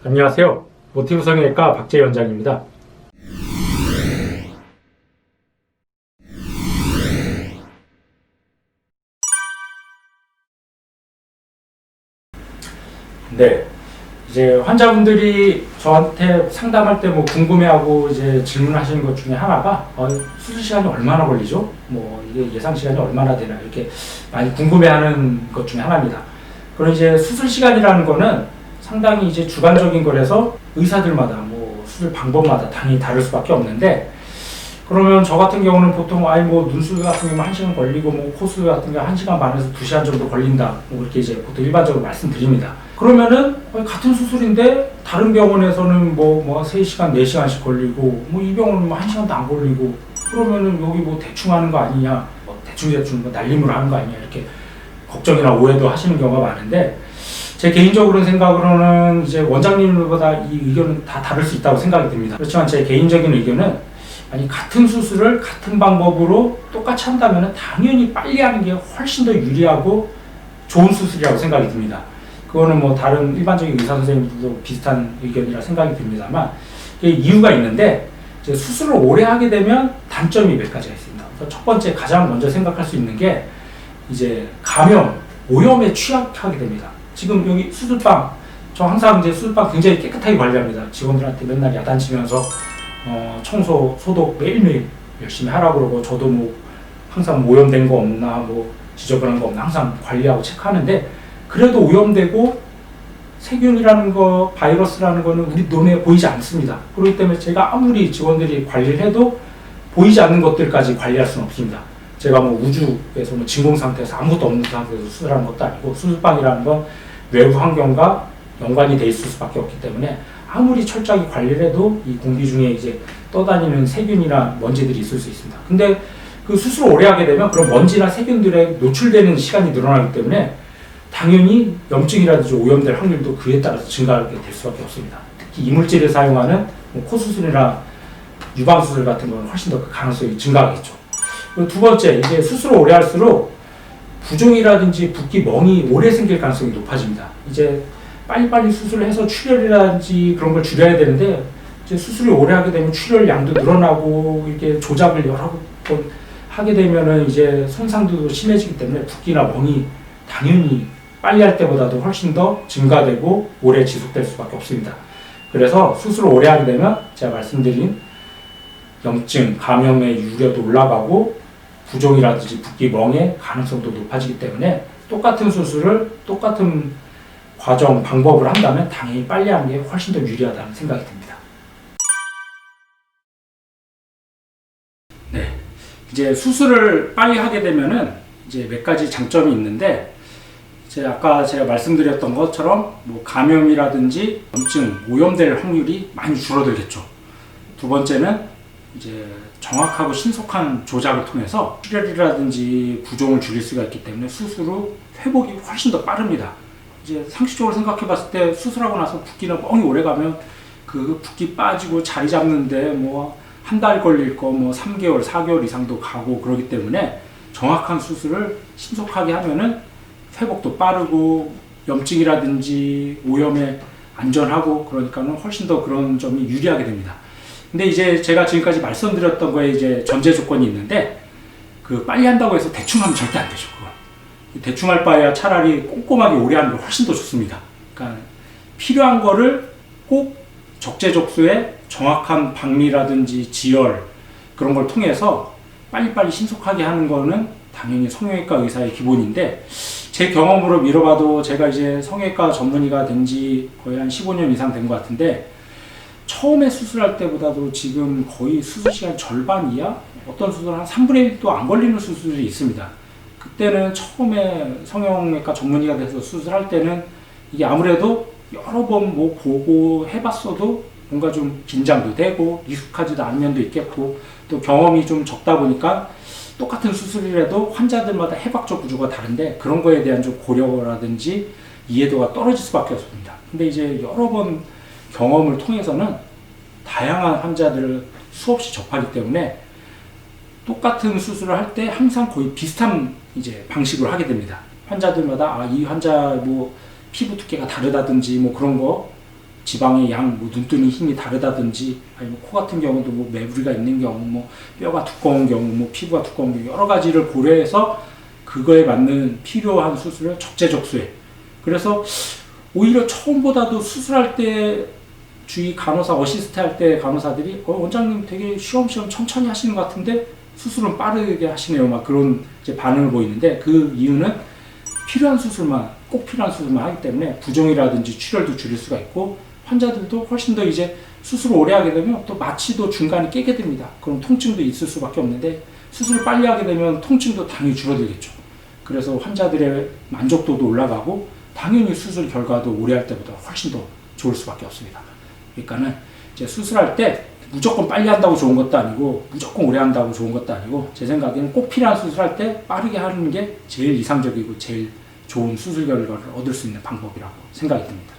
안녕하세요. 모티브 성형외과 박재희 원장입니다. 네, 이제 환자분들이 저한테 상담할 때 뭐 궁금해하고 이제 질문하시는 것 중에 하나가 수술 시간이 얼마나 걸리죠? 뭐 이게 예상 시간이 얼마나 되나 이렇게 많이 궁금해하는 것 중에 하나입니다. 그럼 이제 수술 시간이라는 거는 상당히 이제 주관적인 거라서 의사들마다 뭐 수술 방법마다 당연히 다를 수밖에 없는데, 그러면 저 같은 경우는 보통 뭐 눈수술 같은 경우는 1시간 걸리고 뭐 코수술 같은 경우 1시간 반에서 2시간 정도 걸린다, 뭐 이렇게 이제 보통 일반적으로 말씀드립니다. 그러면은 같은 수술인데 다른 병원에서는 뭐 3시간, 4시간씩 걸리고 뭐 이 병원은 뭐 1시간도 안 걸리고, 그러면은 여기 뭐 대충 하는 거 아니냐, 뭐 대충 뭐 날림으로 하는 거 아니냐, 이렇게 걱정이나 오해도 하시는 경우가 많은데, 제 개인적으로 생각으로는 이제 원장님보다 이 의견은 다 다를 수 있다고 생각이 듭니다. 그렇지만 제 개인적인 의견은, 아니 같은 수술을 같은 방법으로 똑같이 한다면 당연히 빨리 하는 게 훨씬 더 유리하고 좋은 수술이라고 생각이 듭니다. 그거는 뭐 다른 일반적인 의사 선생님들도 비슷한 의견이라 생각이 듭니다만, 이유가 있는데, 이제 수술을 오래 하게 되면 단점이 몇 가지가 있습니다. 첫 번째, 가장 먼저 생각할 수 있는 게 이제 감염, 오염에 취약하게 됩니다. 지금 여기 수술방, 저 항상 이제 수술방 굉장히 깨끗하게 관리합니다. 직원들한테 맨날 야단치면서 청소, 소독 매일매일 열심히 하라고 그러고, 저도 뭐 항상 오염된 거 없나, 뭐 지저분한 거 없나 항상 관리하고 체크하는데, 그래도 오염되고 세균이라는 거, 바이러스라는 거는 우리 눈에 보이지 않습니다. 그렇기 때문에 제가 아무리 직원들이 관리를 해도 보이지 않는 것들까지 관리할 수는 없습니다. 제가 뭐 우주에서 뭐 진공 상태에서 아무것도 없는 상태에서 수술하는 것도 아니고, 수술방이라는 건 외부 환경과 연관이 돼 있을 수밖에 없기 때문에 아무리 철저하게 관리를 해도 이 공기 중에 이제 떠다니는 세균이나 먼지들이 있을 수 있습니다. 근데 그 수술을 오래 하게 되면 그런 먼지나 세균들에 노출되는 시간이 늘어나기 때문에 당연히 염증이라든지 오염될 확률도 그에 따라서 증가하게 될 수밖에 없습니다. 특히 이물질을 사용하는 뭐 코수술이나 유방수술 같은 건 훨씬 더 그 가능성이 증가하겠죠. 그리고 두 번째, 이제 수술을 오래 할수록 부종이라든지 붓기, 멍이 오래 생길 가능성이 높아집니다. 이제 빨리빨리 수술을 해서 출혈이라든지 그런 걸 줄여야 되는데, 이제 수술이 오래 하게 되면 출혈 양도 늘어나고 이렇게 조작을 여러 번 하게 되면은 이제 손상도 심해지기 때문에 붓기나 멍이 당연히 빨리 할 때보다도 훨씬 더 증가되고 오래 지속될 수밖에 없습니다. 그래서 수술을 오래 하게 되면 제가 말씀드린 염증, 감염의 우려도 올라가고 부종이라든지 붓기, 멍의 가능성도 높아지기 때문에 똑같은 수술을 똑같은 과정, 방법을 한다면 당연히 빨리 하는 게 훨씬 더 유리하다는 생각이 듭니다. 네, 이제 수술을 빨리 하게 되면은 이제 몇 가지 장점이 있는데, 이제 아까 제가 말씀드렸던 것처럼 뭐 감염이라든지 염증, 오염될 확률이 많이 줄어들겠죠. 두 번째는 이제 정확하고 신속한 조작을 통해서 출혈이라든지 부종을 줄일 수가 있기 때문에 수술 후 회복이 훨씬 더 빠릅니다. 이제 상식적으로 생각해 봤을 때 수술하고 나서 붓기나 멍이 오래 가면 그 붓기 빠지고 자리 잡는데 뭐 한 달 걸릴 거 뭐 3개월, 4개월 이상도 가고 그러기 때문에 정확한 수술을 신속하게 하면은 회복도 빠르고 염증이라든지 오염에 안전하고, 그러니까는 훨씬 더 그런 점이 유리하게 됩니다. 근데 이제 제가 지금까지 말씀드렸던 거에 이제 전제 조건이 있는데, 그 빨리 한다고 해서 대충 하면 절대 안 되죠. 그거. 대충 할 바에야 차라리 꼼꼼하게 오래 하는 게 훨씬 더 좋습니다. 그러니까 필요한 거를 꼭 적재적소에 정확한 박리라든지 지혈 그런 걸 통해서 빨리빨리 신속하게 하는 거는 당연히 성형외과 의사의 기본인데, 제 경험으로 미뤄봐도 제가 이제 성형외과 전문의가 된 지 거의 한 15년 이상 된 것 같은데, 처음에 수술할 때보다도 지금 거의 수술 시간 절반 이하? 어떤 수술은 한 3분의 1도 안 걸리는 수술이 있습니다. 그때는 처음에 성형외과 전문의가 돼서 수술할 때는 이게 아무래도 여러 번 뭐 보고 해봤어도 뭔가 좀 긴장도 되고 익숙하지도 않은 면도 있겠고, 또 경험이 좀 적다 보니까 똑같은 수술이라도 환자들마다 해박적 구조가 다른데 그런 거에 대한 좀 고려라든지 이해도가 떨어질 수밖에 없습니다. 근데 이제 여러 번 경험을 통해서는 다양한 환자들을 수없이 접하기 때문에 똑같은 수술을 할 때 항상 거의 비슷한 이제 방식으로 하게 됩니다. 환자들마다 이 환자 뭐 피부 두께가 다르다든지 뭐 그런 거, 지방의 양, 뭐 눈뜨는 힘이 다르다든지, 아니면 코 같은 경우도 뭐 매부리가 있는 경우, 뭐 뼈가 두꺼운 경우, 뭐 피부가 두꺼운 경우 여러 가지를 고려해서 그거에 맞는 필요한 수술을 적재적소에. 그래서 오히려 처음보다도 수술할 때 주위 간호사 어시스트 할 때 간호사들이 원장님 되게 쉬엄쉬엄 천천히 하시는 것 같은데 수술은 빠르게 하시네요, 막 그런 이제 반응을 보이는데, 그 이유는 필요한 수술만, 꼭 필요한 수술만 하기 때문에 부종이라든지 출혈도 줄일 수가 있고, 환자들도 훨씬 더 이제 수술을 오래 하게 되면 또 마취도 중간에 깨게 됩니다. 그럼 통증도 있을 수밖에 없는데, 수술을 빨리 하게 되면 통증도 당연히 줄어들겠죠. 그래서 환자들의 만족도도 올라가고 당연히 수술 결과도 오래 할 때보다 훨씬 더 좋을 수밖에 없습니다. 그러니까는 이제 수술할 때 무조건 빨리 한다고 좋은 것도 아니고 무조건 오래 한다고 좋은 것도 아니고, 제 생각에는 꼭 필요한 수술할 때 빠르게 하는 게 제일 이상적이고 제일 좋은 수술 결과를 얻을 수 있는 방법이라고 생각이 듭니다.